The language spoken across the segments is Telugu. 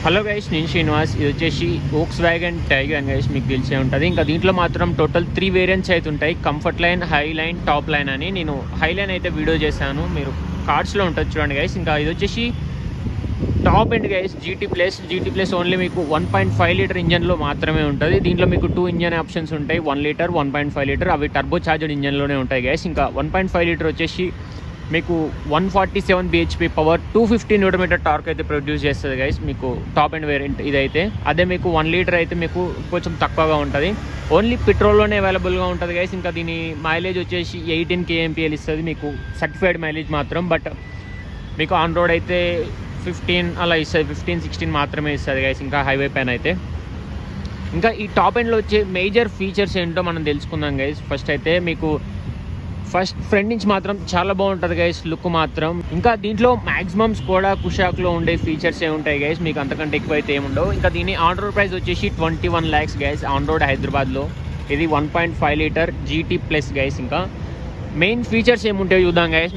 హలో గైస్, నేను శ్రీనివాస్. ఇది వచ్చేసి వోక్స్వ్యాగన్ టైగన్ గైస్, మీకు తెలిసే ఉంటుంది. ఇంకా దీంట్లో మాత్రం టోటల్ 3 వేరియంట్స్ అయితే ఉంటాయి. Comfort line, high line, top line అని. నేను హై లైన్ అయితే వీడియో చేశాను, మీరు కార్డ్స్లో ఉంటుంది చూడండి గైస్. ఇంకా ఇది వచ్చేసి top end guys, GT plus only మీకు 1.5 లీటర్ ఇంజన్లో మాత్రమే ఉంటుంది. దీంట్లో మీకు 2 ఇంజన్ ఆప్షన్స్ ఉంటాయి, 1 లీటర్, 1.5 లీటర్. అవి టర్బో చార్జర్ ఇంజన్లోనే ఉంటాయి గైస్. ఇంకా 1.5 లీటర్ వచ్చేసి మీకు 147 bhp పవర్, 250 Nm టార్క్ అయితే ప్రొడ్యూస్ చేస్తుంది గైస్, మీకు టాప్ అండ్ వేరియంట్ ఇదైతే. అదే మీకు 1 లీటర్ అయితే మీకు కొంచెం తక్కువగా ఉంటుంది, ఓన్లీ పెట్రోల్లోనే అవైలబుల్గా ఉంటుంది గైస్. ఇంకా దీని మైలేజ్ వచ్చేసి 18 kmpl ఇస్తుంది, మీకు సర్టిఫైడ్ మైలేజ్ మాత్రం. బట్ మీకు ఆన్ రోడ్ అయితే 15 అలా ఇస్తుంది, 15-16 మాత్రమే ఇస్తుంది గైస్, ఇంకా హైవే పైన అయితే. ఇంకా ఈ టాప్ ఎండ్లో వచ్చే మేజర్ ఫీచర్స్ ఏంటో మనం తెలుసుకుందాం గైస్. ఫస్ట్ ఫ్రంట్ నుంచి మాత్రం చాలా బాగుంటుంది గైస్, లుక్ మాత్రం. ఇంకా దీంట్లో మాక్సిమం స్కోడా కుషాక్లో ఉండే ఫీచర్స్ ఉంటాయి గైస్, మీకు అంతకంటే ఎక్కువ అయితే ఏముండవు. ఇంకా దీని ఆన్ రోడ్ ప్రైస్ వచ్చేసి 21 lakhs గైస్, ఆన్ రోడ్ హైదరాబాద్లో. ఇది 1.5 లీటర్ జీటీ ప్లస్ గైస్. ఇంకా మెయిన్ ఫీచర్స్ ఏముంటాయో చూద్దాం గైస్.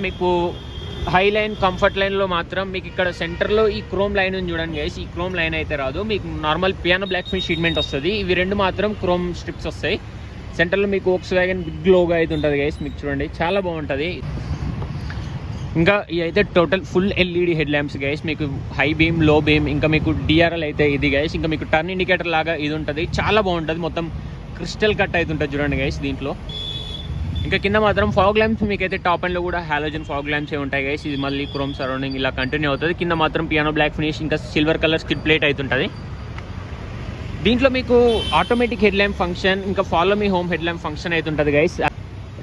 మీకు హై లైన్, కంఫర్ట్ లైన్లో మాత్రం మీకు ఇక్కడ సెంటర్లో ఈ క్రోమ్ లైన్ ఉంది చూడండి గైస్. ఈ క్రోమ్ లైన్ అయితే రాదు, మీకు normal piano black finish treatment వస్తుంది. ఇవి రెండు మాత్రం క్రోమ్ స్ట్రిప్స్ వస్తాయి. సెంటర్లో మీకు వోక్స్వ్యాగన్ బిగ్ లోగో అయితే ఉంటుంది గైస్, మీకు చూడండి చాలా బాగుంటుంది. ఇంకా ఇవి అయితే total full LED head lamps guys, మీకు హై బీమ్, లో బీమ్. ఇంకా మీకు డిఆర్ఎల్ అయితే ఇది గైస్. ఇంకా మీకు టర్న్ ఇండికేటర్ లాగా ఇది ఉంటుంది, చాలా బాగుంటుంది. మొత్తం క్రిస్టల్ కట్ అయితే ఉంటుంది చూడండి గైస్ దీంట్లో. ఇంకా కింద మాత్రం ఫాగ్ ల్యాంప్స్ మీకైతే టాప్ అండ్లో కూడా హాలోజన్ ఫాగ్ ల్యాంప్స్ ఉంటాయి గైస్. ఇది మళ్ళీ క్రోమ్ సరౌండింగ్ ఇలా కంటిన్యూ అవుతుంది. కింద మాత్రం పియానో బ్లాక్ ఫినిష్, ఇంకా సిల్వర్ కలర్ స్కిడ్ ప్లేట్ అయితే ఉంటుంది. దీంట్లో మీకు ఆటోమేటిక్ హెడ్ ల్యాంప్ ఫంక్షన్, ఇంకా follow me home head lamp function అయితే ఉంటుంది గైస్.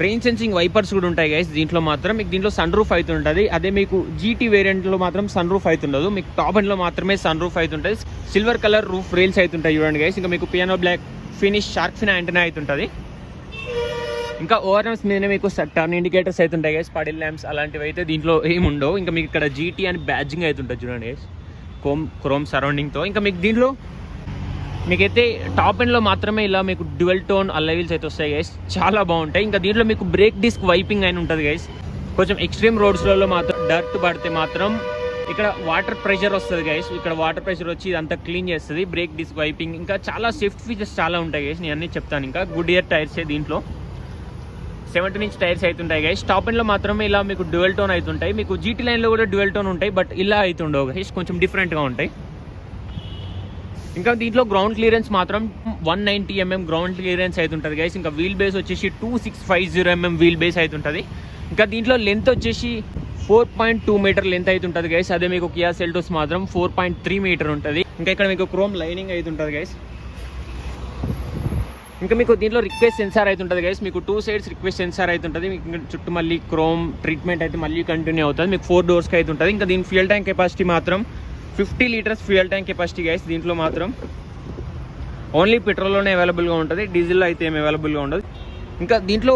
రెయిన్ సెన్సింగ్ వైపర్స్ కూడా ఉంటాయి గైస్ దీంట్లో మాత్రం. మీకు దీంట్లో సన్ రూఫ్ అయితే ఉంటుంది. అదే మీకు జీటీ వేరియంట్లో మాత్రం సన్ రూఫ్ అయితే ఉండదు, మీకు టాప్ ఎండ్లో మాత్రమే సన్ రూఫ్ అయితే ఉంటుంది. సిల్వర్ కలర్ రూఫ్ రైల్స్ అయితే ఉంటాయి చూడండి గైస్. ఇంకా మీకు piano black finish shark fin antenna అయితే ఉంటుంది. ఇంకా ఓఆర్ఎంస్ మీదనే మీకు టర్న్ ఇండికేటర్స్ అయితే ఉంటాయి గైస్, పడిల్ ల్యాంప్స్ అలాంటివి అయితే దీంట్లో ఏమి ఉండవు. ఇంకా మీకు ఇక్కడ జీటీ అని బ్యాడ్జింగ్ అయితే ఉంటుంది చూడండి గైస్, క్రోమ్ సరౌండింగ్తో. ఇంకా మీకు దీంట్లో మీకైతే టాప్ ఎండ్లో మాత్రమే ఇలా మీకు డ్యువల్ టోన్ అల్లాయ్ వీల్స్ అయితే వస్తాయి గైస్, చాలా బాగుంటాయి. ఇంకా దీంట్లో మీకు బ్రేక్ డిస్క్ వైపింగ్ అయిన ఉంటుంది గైస్. కొంచెం ఎక్స్ట్రీమ్ రోడ్స్లలో మాత్రం డర్ట్ పడితే మాత్రం ఇక్కడ వాటర్ ప్రెషర్ వస్తుంది గైస్. ఇక్కడ వాటర్ ప్రెషర్ వచ్చి ఇదంతా క్లీన్ చేస్తుంది. బ్రేక్ డిస్క్ వైపింగ్, ఇంకా చాలా సేఫ్టీ ఫీచర్స్ చాలా ఉంటాయి గైస్, నేను అన్నీ చెప్తాను. ఇంకా గుడ్ ఇయర్ టైర్స్ దీంట్లో 17 inch టైర్స్ అయితే ఉంటాయి గైస్. టాప్ ఎండ్లో మాత్రమే ఇలా మీకు డ్యువల్ టోన్ అయితే ఉంటాయి. మీకు జీటీ లైన్లో కూడా డ్యువల్ టోన్ ఉంటాయి, బట్ ఇలా అయితే ఉండవు గైస్, కొంచెం డిఫరెంట్గా ఉంటాయి. ఇంకా దీంట్లో గ్రౌండ్ క్లియరెన్స్ మాత్రం 190 mm గ్రౌండ్ క్లియరెన్స్ అయితే ఉంటుంది గైస్. ఇంకా వీల్ బేస్ వచ్చేసి 2650 mm వీల్ బేస్ అయితే ఉంటుంది. ఇంకా దీంట్లో లెంత్ వచ్చేసి 4.2 మీటర్ లెంత్ అయితే ఉంటుంది గైస్. అదే మీకు కియా సెల్టోస్ మాత్రం 4.3 మీటర్ ఉంటుంది. ఇంకా ఇక్కడ మీకు క్రోమ్ లైనింగ్ అయితే ఉంటుంది గైస్. ఇంకా మీకు దీంట్లో రిక్వెస్ట్ సెన్సార్ అయితే ఉంటుంది గైస్, మీకు 2 sides రిక్వెస్ట్ సెన్సార్ అయితే ఉంటుంది. మీకు చుట్టూ మళ్ళీ క్రోమ్ ట్రీట్మెంట్ అయితే మళ్ళీ కంటిన్యూ అవుతుంది. మీకు 4 doors అయితే ఉంటుంది. ఇంకా దీని ఫ్యూయల్ ట్యాంక్ కెపాసిటీ మాత్రం 50 liters fuel tank capacity guys. దీంట్లో మాత్రం ఓన్లీ పెట్రోల్లోనే అవైలబుల్గా ఉంటుంది, డీజిల్లో అయితే ఏమి అవైలబుల్గా ఉండదు. ఇంకా దీంట్లో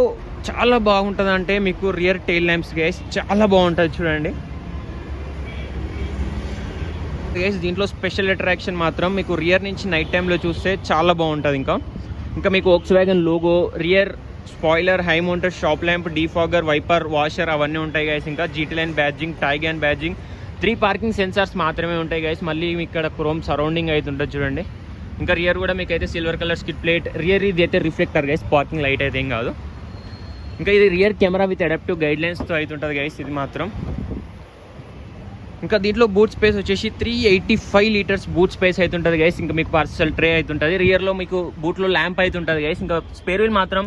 చాలా బాగుంటుంది అంటే మీకు రియర్ టెయిల్ ల్యాంప్స్ గైస్, చాలా బాగుంటుంది చూడండి గైస్. దీంట్లో స్పెషల్ అట్రాక్షన్ మాత్రం మీకు రియర్ నుంచి నైట్ టైంలో చూస్తే చాలా బాగుంటుంది. ఇంకా మీకు Volkswagen logo, rear spoiler, high mounted stop lamp, defogger, wiper, washer అవన్నీ ఉంటాయి గైస్. ఇంకా GT line badging, Taigun badging, 3 parking sensors మాత్రమే ఉంటాయి గైస్. మళ్ళీ ఇక్కడ క్రోమ్ సరౌండింగ్ అయితే ఉంటుంది చూడండి. ఇంకా రియర్ కూడా మీకు అయితే silver colour skid plate. Rear ఇది అయితే రిఫ్లెక్టర్ గైస్, పార్కింగ్ లైట్ అయితే ఏం కాదు. ఇంకా ఇది రియర్ కెమెరా విత్ అడాప్టివ్ గైడ్లైన్స్తో అయితే ఉంటుంది గైస్ ఇది మాత్రం. ఇంకా దీంట్లో బూట్ స్పేస్ వచ్చేసి 385 liters బూట్ స్పేస్ అయితే ఉంటుంది గైస్. ఇంకా మీకు పార్సల్ ట్రే అయితే ఉంటుంది. రియర్లో మీకు బూట్లో ల్యాంప్ అయితే ఉంటుంది గైస్. ఇంకా స్పేర్ వీల్ మాత్రం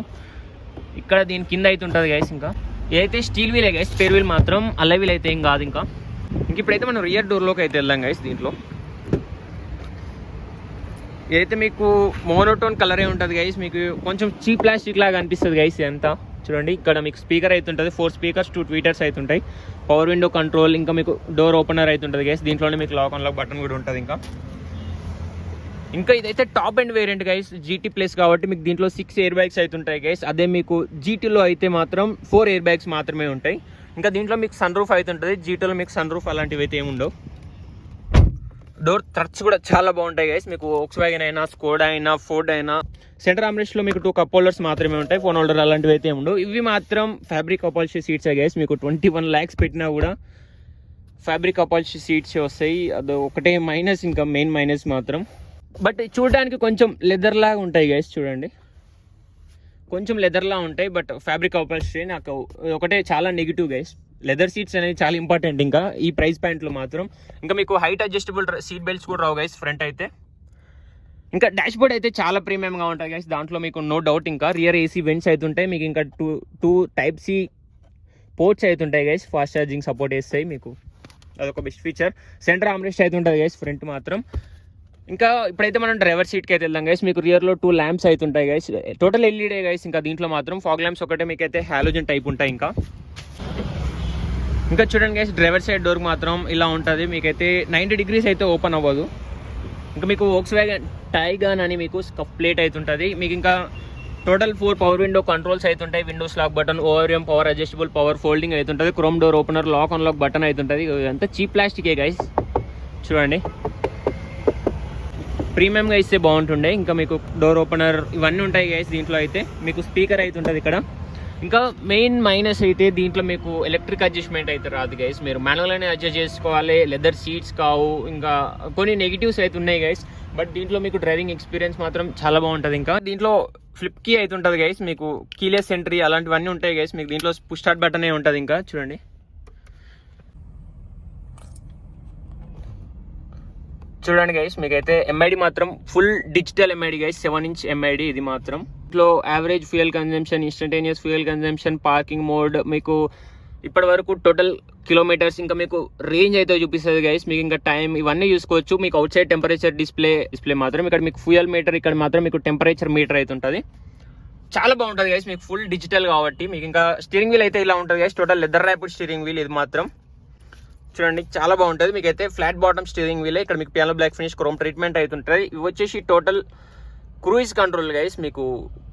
ఇక్కడ దీని కింద అయితే ఉంటుంది గైస్. ఇంకా ఏదైతే స్టీల్ వీలే గైస్, స్పేర్ వీల్ మాత్రం అల్లై వీల్ అయితే ఏం కాదు. ఇంకా ఇప్పుడైతే మనం రియర్ డోర్లోకి అయితే వెళ్దాం గైస్. దీంట్లో ఏదైతే మీకు మోనోటోన్ కలరే ఉంటుంది గైస్, మీకు కొంచెం చీప్ ప్లాస్టిక్ లాగా అనిపిస్తుంది గైస్ ఇదంతా చూడండి. ఇక్కడ మీకు స్పీకర్ అయితే ఉంటుంది, 4 speakers, 2 tweeters అయితే ఉంటాయి. పవర్ విండో కంట్రోల్, ఇంకా మీకు డోర్ ఓపెనర్ అయితే ఉంటుంది గైస్. దీంట్లోనే మీకు లాక్ అన్లాక్ బటన్ కూడా ఉంటుంది. ఇంకా ఇదైతే top end variant guys, GT plus కాబట్టి మీకు దీంట్లో 6 air bags అయితే ఉంటాయి గైస్. అదే మీకు జీటీలో అయితే మాత్రం 4 air bags మాత్రమే ఉంటాయి. ఇంకా దీంట్లో మీకు సన్ రూఫ్ అయితే ఉంటుంది, జీటీలో మీకు సన్ రూఫ్ అలాంటివి అయితే ఏమి ఉండవు. డోర్ థ్రట్స్ కూడా చాలా బాగుంటాయి గైస్. మీకు వోక్స్వ్యాగన్ అయినా, స్కోడా అయినా, ఫోర్డ్ అయినా. సెంటర్ ఆర్మ్రెస్ట్లో మీకు 2 cup holders మాత్రమే ఉంటాయి, ఫోన్ హోల్డర్ అలాంటివి అయితే ఉండవు. ఇవి మాత్రం ఫ్యాబ్రిక్ అపాల్షీ సీట్స్ గైస్, మీకు 21 lakhs పెట్టినా కూడా ఫ్యాబ్రిక్ అపాల్షీ సీట్స్ వస్తాయి, అది ఒకటే మైనస్, ఇంకా మెయిన్ మైనస్ మాత్రం. బట్ చూడడానికి కొంచెం లెదర్ లాగా ఉంటాయి గైస్, చూడండి కొంచెం లెదర్లా ఉంటాయి. బట్ ఫ్యాబ్రిక్ అపాల్షీ నాకు ఒకటే చాలా నెగిటివ్ గైస్. లెదర్ సీట్స్ అనేది చాలా ఇంపార్టెంట్ ఇంకా ఈ ప్రైస్ పాయింట్లో మాత్రం. ఇంకా మీకు హైట్ అడ్జస్టబుల్ సీట్ బెల్ట్స్ కూడా రావు గైస్ ఫ్రంట్ అయితే. ఇంకా డాష్ బోర్డ్ అయితే చాలా ప్రీమియంగా ఉంటుంది గైస్, దాంట్లో మీకు నో డౌట్. ఇంకా రియర్ ఏసీ వెంట్స్ అవుతుంటాయి మీకు, ఇంకా టూ టైప్ సి పోర్ట్స్ అవుతుంటాయి గైస్, ఫాస్ట్ ఛార్జింగ్ సపోర్ట్ చేస్తాయి మీకు, అదొక బెస్ట్ ఫీచర్. సెంటర్ ఆర్మ్రెస్ట్ అయితే ఉంటుంది గైస్ ఫ్రంట్ మాత్రం. ఇంకా ఇప్పుడైతే మనం డ్రైవర్ సీట్కి అయితే వెళ్దాం గైస్. మీకు రియర్లో 2 ల్యాంప్స్ అవుతుంటాయి గైస్, టోటల్ ఎల్ఈడే గైస్. ఇంకా దీంట్లో మాత్రం ఫాగ్ ల్యాంప్స్ ఒకటే మీకు అయితే హాలోజన్ టైప్ ఉంటాయి. ఇంకా చూడండి గైస్, డ్రైవర్ సైడ్ డోర్ మాత్రం ఇలా ఉంటుంది మీకైతే 90 degrees అయితే ఓపెన్ అవ్వదు. ఇంకా మీకు వోక్స్వ్యాగన్ టైగన్ అని మీకు స్కఫ్ ప్లేట్ అవుతుంటుంది మీకు. ఇంకా టోటల్ 4 పవర్ విండో కంట్రోల్స్ అవుతుంటాయి, windows lock button, ORM, power adjustable, power folding అవుతుంటుంది, chrome door opener, lock unlock button అవుతుంటుంది. ఇదంతా చీప్ ప్లాస్టికే గైస్, చూడండి ప్రీమియంగా ఇస్తే బాగుంటుండే. ఇంకా మీకు డోర్ ఓపెనర్ ఇవన్నీ ఉంటాయి గైస్ దీంట్లో అయితే. మీకు స్పీకర్ అవుతుంటుంది ఇక్కడ. ఇంకా మెయిన్ మైనస్ అయితే దీంట్లో మీకు ఎలక్ట్రిక్ అడ్జస్ట్మెంట్ అయితే రాదు గైస్, మీరు మాన్యువల్గానే అడ్జస్ట్ చేసుకోవాలి. లెదర్ సీట్స్ కావు, ఇంకా కొన్ని నెగిటివ్స్ అయితే ఉన్నాయి గైస్. బట్ దీంట్లో మీకు డ్రైవింగ్ ఎక్స్పీరియన్స్ మాత్రం చాలా బాగుంటుంది. ఇంకా దీంట్లో ఫ్లిప్ కీ అయితే ఉంటుంది గైస్, మీకు కీలెస్ ఎంట్రీ అలాంటివన్నీ ఉంటాయి గైస్. మీకు దీంట్లో పుష్ స్టార్ట్ బటనే ఉంటుంది. ఇంకా చూడండి గైస్, మీకైతే ఎంఐడి మాత్రం full digital MID guys, 7-inch MID ఇది మాత్రం. ఇంట్లో average fuel consumption, instantaneous fuel consumption, parking mode, మీకు ఇప్పటి వరకు టోటల్ కిలోమీటర్స్, ఇంకా మీకు రేంజ్ అయితే చూపిస్తుంది గైస్. మీకు ఇంకా టైం ఇవన్నీ చూసుకోవచ్చు. మీకు అవుట్ సైడ్ టెంపరేచర్ డిస్ప్లే మాత్రం ఇక్కడ మీకు ఫ్యూయల్ మీటర్, ఇక్కడ మాత్రం మీకు టెంపరేచర్ మీటర్ అయితే ఉంటుంది. చాలా బాగుంటుంది గైస్, మీకు ఫుల్ డిజిటల్ కాబట్టి. మీకు ఇంకా స్టీరింగ్ వీల్ అయితే ఇలా ఉంటుంది guys, total leather wrapped steering wheel ఇది మాత్రం. చూడండి చాలా బాగుంటుంది. మీకు అయితే ఫ్లాట్ బాటమ్ స్టీరింగ్ వీల్, ఇక్కడ మీకు piano black finish chrome treatment అవుతుంటుంది. ఇవి వచ్చేసి టోటల్ క్రూయిజ్ కంట్రోల్ గైస్, మీకు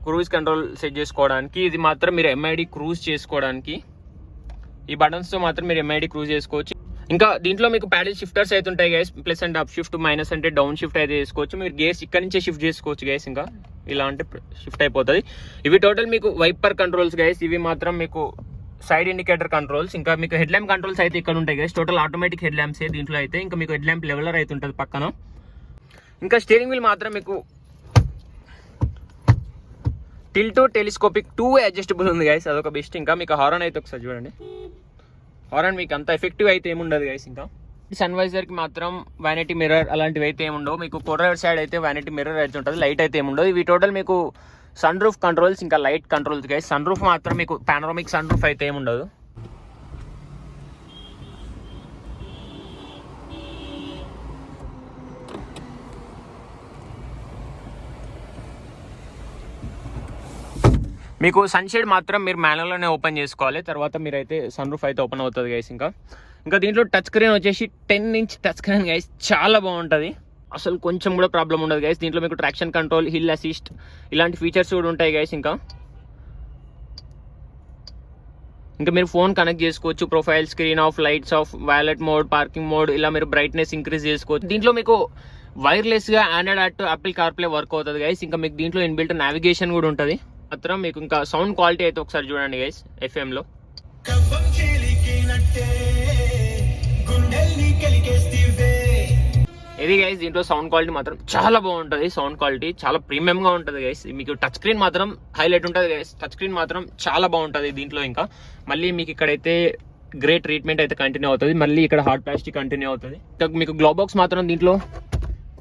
క్రూయిజ్ కంట్రోల్ సెట్ చేసుకోవడానికి. ఇది మాత్రం మీరు ఎంఐడి క్రూజ్ చేసుకోవడానికి, ఈ బటన్స్తో మాత్రం మీరు ఎంఐడి క్రూజ్ చేసుకోవచ్చు. ఇంకా దీంట్లో మీకు ప్యాడిల్ షిఫ్టర్స్ అయితే ఉంటాయి guys, plus and up shift, minus అంటే డౌన్ షిఫ్ట్ అయితే చేసుకోవచ్చు. మీరు గేర్స్ ఇక్కడ నుంచే షిఫ్ట్ చేసుకోవచ్చు గైస్, ఇంకా ఇలా అంటే షిఫ్ట్ అయిపోతుంది. ఇవి టోటల్ మీకు వైపర్ కంట్రోల్స్ గైస్, ఇవి మాత్రం మీకు సైడ్ ఇండికేటర్ కంట్రోల్స్. ఇంకా మీకు హెడ్ ల్యాంప్ కంట్రోల్స్ అయితే ఇక్కడ ఉంటాయి guys, total automatic head lamps దీంట్లో అయితే. ఇంకా మీకు హెడ్ ల్యాంప్ లెవెలర్ అయితే ఉంటుంది పక్కన. ఇంకా స్టీరింగ్ వీల్ మాత్రం మీకు టిల్ట్ టెలిస్కోపిక్ 2-way అడ్జస్టబుల్ ఉంది గైస్, అదొక బెస్ట్. ఇంకా మీకు హారన్ అయితే ఒకసారి చూడండి, హారన్ మీకు అంత ఎఫెక్టివ్ అయితే ఏముండదు గైస్. ఇంకా సన్ వైజర్కి మాత్రం వ్యానిటీ మిర్రర్ అలాంటివి అయితే ఏముండవు. మీకు కోడ్రైవర్ సైడ్ అయితే వ్యానిటీ మిర్రర్ అయితే ఉంటుంది, లైట్ అయితే ఏముండదు. ఇవి టోటల్ మీకు సన్ రూఫ్ కంట్రోల్స్, ఇంకా light controls guys. Sun roof మాత్రం మీకు పానోరామిక్ సన్ రూఫ్ అయితే ఏముండదు. మీకు సన్షేడ్ మాత్రం మీరు మాన్యువల్లోనే ఓపెన్ చేసుకోవాలి, తర్వాత మీరైతే సన్ రూఫ్ అయితే ఓపెన్ అవుతుంది గైస్. ఇంకా దీంట్లో టచ్ స్క్రీన్ వచ్చేసి 10-inch టచ్ స్క్రీన్ గైస్, చాలా బాగుంటుంది, అసలు కొంచెం కూడా ప్రాబ్లం ఉండదు గైస్. దీంట్లో మీకు ట్రాక్షన్ కంట్రోల్, హిల్ అసిస్ట్ ఇలాంటి ఫీచర్స్ కూడా ఉంటాయి గైస్. ఇంకా మీరు ఫోన్ కనెక్ట్ చేసుకోవచ్చు, profile, screen off, lights off, valet mode, parking mode, ఇలా మీరు బ్రైట్నెస్ ఇంక్రీజ్ చేసుకోవచ్చు. దీంట్లో మీకు వైర్లెస్గా Android Auto, Apple CarPlay work అవుతుంది గైస్. ఇంకా మీకు దీంట్లో ఇన్బిల్ట్ నావిగేషన్ కూడా ఉంటుంది మాత్రం. మీకు ఇంకా సౌండ్ క్వాలిటీ అయితే ఒకసారి చూడండి గైస్, ఎఫ్ఎంలో ఇది గైస్. దీంట్లో సౌండ్ క్వాలిటీ మాత్రం చాలా బాగుంటుంది, సౌండ్ క్వాలిటీ చాలా ప్రీమియంగా ఉంటుంది గైస్. మీకు టచ్ స్క్రీన్ మాత్రం హైలైట్ ఉంటుంది గైస్, టచ్ స్క్రీన్ మాత్రం చాలా బాగుంటుంది దీంట్లో. ఇంకా మళ్ళీ మీకు ఇక్కడైతే గ్రే ట్రీట్మెంట్ అయితే కంటిన్యూ అవుతుంది, మళ్ళీ ఇక్కడ హార్డ్ ప్లాస్టిక్ కంటిన్యూ అవుతుంది. ఇంకా మీకు గ్లో బాక్స్ మాత్రం దీంట్లో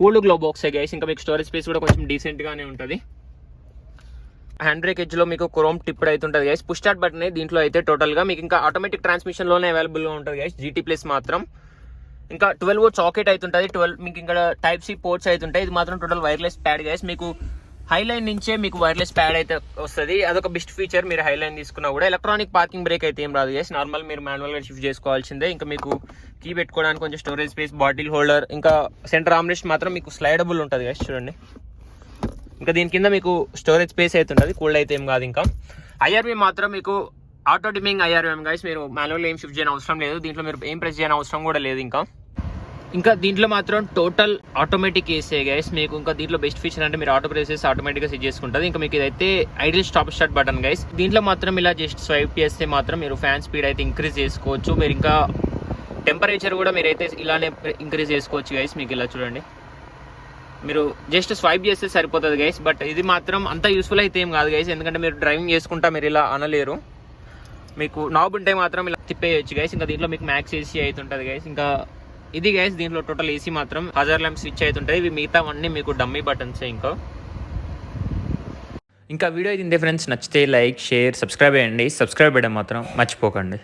కూల్డ్ గ్లో బాక్సే గైస్. ఇంకా మీకు స్టోరేజ్ స్పేస్ కూడా కొంచెం డీసెంట్గానే ఉంటుంది. హ్యాండ్ బ్రేక్ ఎడ్జ్లో మీకు క్రోమ్ టిప్డ్ అయితే ఉంటుంది గైస్. పుష్ స్టార్ట్ బటన్ దీంట్లో అయితే టోటల్గా మీకు ఇంకా ఆటోమేటిక్ ట్రాన్స్మిషన్లోనే అవైలబుల్గా ఉంటుంది గైస్, GT+ మాత్రం. ఇంకా 12 volts సాకెట్ అవుతుంటుంది, 12 మీకు ఇక్కడ టైప్ సి పోర్ట్స్ అవుతుంటాయి. ఇది మాత్రం టోటల్ వైర్లెస్ ప్యాడ్ గైస్. మీకు హైలైన్ నుంచే మీకు వైర్లెస్ ప్యాడ్ అయితే వస్తుంది, అదొక బెస్ట్ ఫీచర్. మీరు హైలైన్ తీసుకున్నా కూడా ఎలక్ట్రానిక్ పార్కింగ్ బ్రేక్ అయితే ఏం రాదు గైస్, నార్మల్ మీరు మాన్యువల్గా షిఫ్ట్ చేసుకోవాల్సిందే. ఇంకా మీకు కీ పెట్టుకోవడానికి కొంచెం స్టోరేజ్ స్పేస్, బాటిల్ హోల్డర్, ఇంకా సెంటర్ ఆర్మ్రెస్ట్ మాత్రం మీకు స్లైడబుల్ ఉంటుంది గైస్, చూడండి. ఇంకా దీని కింద మీకు స్టోరేజ్ స్పేస్ అయితే ఉంటుంది, కూల్డ్ అయితే ఏం కాదు. ఇంకా IRV మాత్రం మీకు ఆటో డిమింగ్ IRVM గైస్, మీరు మాన్యువల్ ఏం షిఫ్ట్ చేయని అవసరం లేదు, దీంట్లో మీరు ఏం ప్రెస్ చేయని అవసరం కూడా లేదు. ఇంకా దీంట్లో మాత్రం టోటల్ ఆటోమేటిక్ ఏసీ గైస్. మీకు ఇంకా దీంట్లో బెస్ట్ ఫీచర్ అంటే మీరు ఆటో ప్రెస్ చేసి ఆటోమేటిక్గా సెట్ చేసుకుంటుంది. ఇంకా మీకు ఇదైతే idle stop start button guys. దీంట్లో మాత్రం ఇలా జస్ట్ స్వైప్ చేస్తే మాత్రం మీరు ఫ్యాన్ స్పీడ్ అయితే ఇంక్రీజ్ చేసుకోవచ్చు. మీరు ఇంకా టెంపరేచర్ కూడా మీరైతే ఇలానే ఇంక్రీజ్ చేసుకోవచ్చు గైస్. మీకు ఇలా చూడండి, మీరు జస్ట్ స్వైప్ చేస్తే సరిపోతుంది గైస్. బట్ ఇది మాత్రం అంత యూస్ఫుల్ అయితే ఏం కాదు గైస్, ఎందుకంటే మీరు డ్రైవింగ్ చేసుకుంటా మీరు ఇలా అనలేరు. మీకు నాబ్ ఉంటే మాత్రం ఇలా తిప్పేయచ్చు గైస్. ఇంకా దీంట్లో మీకు మ్యాక్స్ ఏసీ అవుతుంటుంది గైస్. ఇంకా ఇది గైస్, దీంట్లో టోటల్ ఏసీ మాత్రం హజార్ ల్యాంప్ స్విచ్ అవుతుంటుంది. ఇవి మిగతావన్నీ మీకు డమ్మీ బటన్స్. ఇంకా వీడియో ఇది ఫ్రెండ్స్, నచ్చితే లైక్, షేర్, సబ్స్క్రైబ్ చేయండి. సబ్స్క్రైబ్ చేయడం మాత్రం మర్చిపోకండి.